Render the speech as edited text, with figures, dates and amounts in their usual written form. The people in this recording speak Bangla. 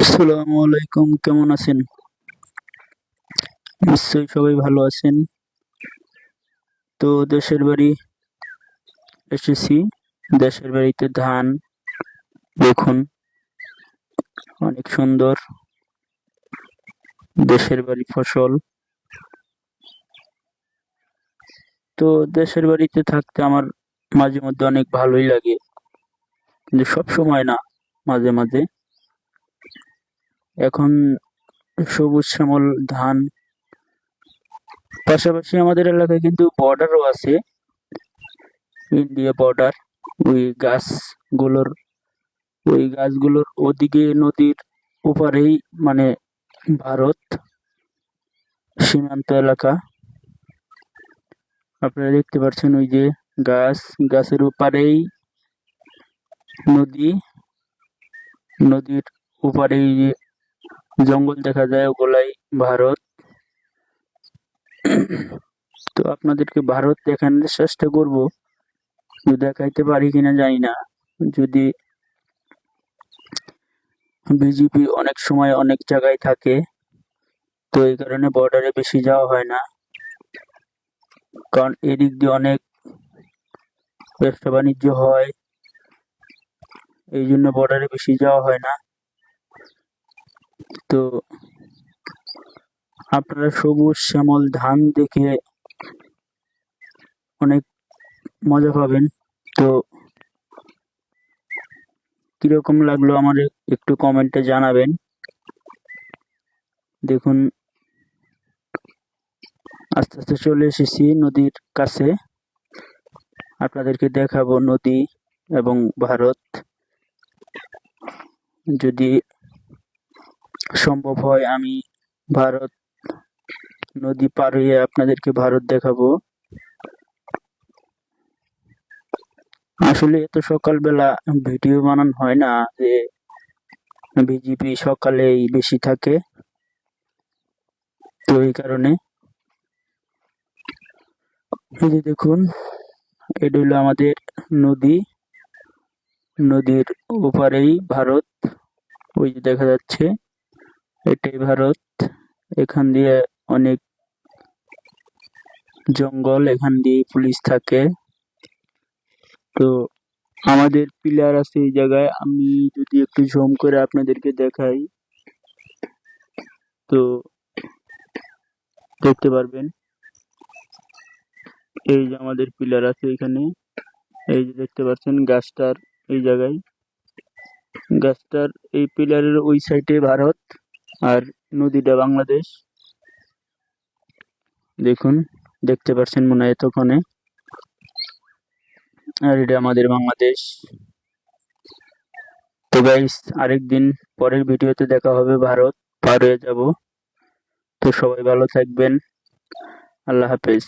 আসসালামু আলাইকুম, কেমন আছেন? নিশ্চয়ই সবাই ভালো আছেন। তো দেশের বাড়ি এসেছি। দেশের বাড়িতে ধান দেখুন, অনেক সুন্দর। দেশের বাড়ি ফসল। তো দেশের বাড়িতে থাকতে আমার মাঝে মধ্যে অনেক ভালোই লাগে, কিন্তু সব সময় না, মাঝে মাঝে। এখন সবুজ শ্যামল ধান, পাশাপাশি আমাদের এলাকায় কিন্তু বর্ডারও আছে, ইন্ডিয়া বর্ডার। ওই গাছগুলোর ওই গাছগুলোর ওদিকে নদীর ওপারেই, মানে ভারত সীমান্ত এলাকা। আপনারা দেখতে পাচ্ছেন ওই যে গাছ, গাছের ওপারেই নদী, নদীর ওপারেই যে জঙ্গল দেখা যায়, ওগুলাই ভারত। তো আপনাদেরকে ভারত দেখানোর চেষ্টা করব, দেখাইতে পারি কিনা জানি না। যদি বিজিবি অনেক সময় অনেক জায়গায় থাকে, তো এই কারণে বর্ডারে বেশি যাওয়া হয় না, কারণ এদিক দিয়ে অনেক ব্যবসা বাণিজ্য হয়, এই জন্য বর্ডারে বেশি যাওয়া হয় না। তো আপনারা সবুজ শ্যামল ধান দেখে অনেক মজা পাবেন। তো কিরকম লাগলো আমার একটু কমেন্টে জানাবেন। দেখুন, আস্তে আস্তে চলে এসেছি নদীর কাছে। আপনাদেরকে দেখাবো নদী এবং ভারত। যদি সম্ভব হয় আমি ভারত নদী পার হয়ে আপনাদেরকে ভারত দেখাবো। আসলে এত সকালবেলা ভিডিও বানানো হয় না, যে বিজিবি সকালেই বেশি থাকে, তো এই কারণে। এই যে দেখুন, এটা হলো আমাদের নদী, নদীর ওপারেই ভারত। ওই যে দেখা যাচ্ছে, এটাই ভারত। এখান দিয়ে অনেক জঙ্গল, এখান দিয়ে পুলিশ থাকে। তো আমাদের পিলার আছে এই জায়গায়, আমি যদি একটু জুম করে আপনাদেরকে দেখাই, তো দেখতে পারবেন। এই যে আমাদের পিলার আছে এখানে, এই যে দেখতে পাচ্ছেন গাছটার এই জায়গায়, গাছটার এই পিলারের ওই সাইডে ভারত, আর নদীটা বাংলাদেশ। দেখুন, দেখতে পাচ্ছেন মনে হয় এতক্ষণে, আর এটা আমাদের বাংলাদেশ। তো গাইস, আরেকদিন পরের ভিডিওতে দেখা হবে, ভারত পার হয়ে যাব। তো সবাই ভালো থাকবেন, আল্লাহ হাফেজ।